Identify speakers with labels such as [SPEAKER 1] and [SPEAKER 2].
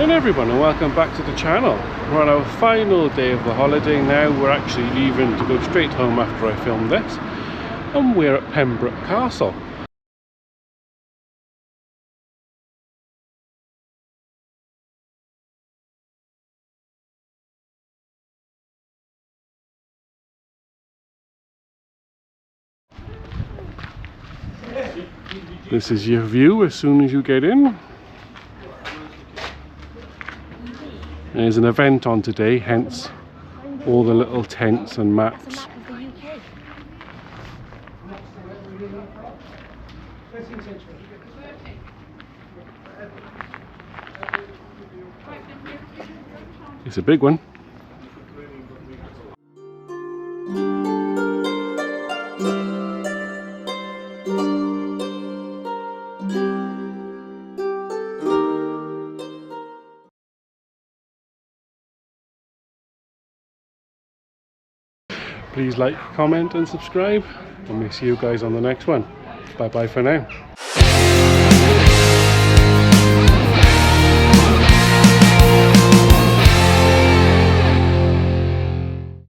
[SPEAKER 1] afternoon everyone, and welcome back to the channel. We're on our final day of the holiday now. We're actually leaving to go straight home after I film this, and we're at Pembrokeshire Castle. This is your view as soon as you get in. There's an event on today, hence all the little tents and maps. It's a big one. Please like, comment and subscribe, and we'll see you guys on the next one. Bye bye for now.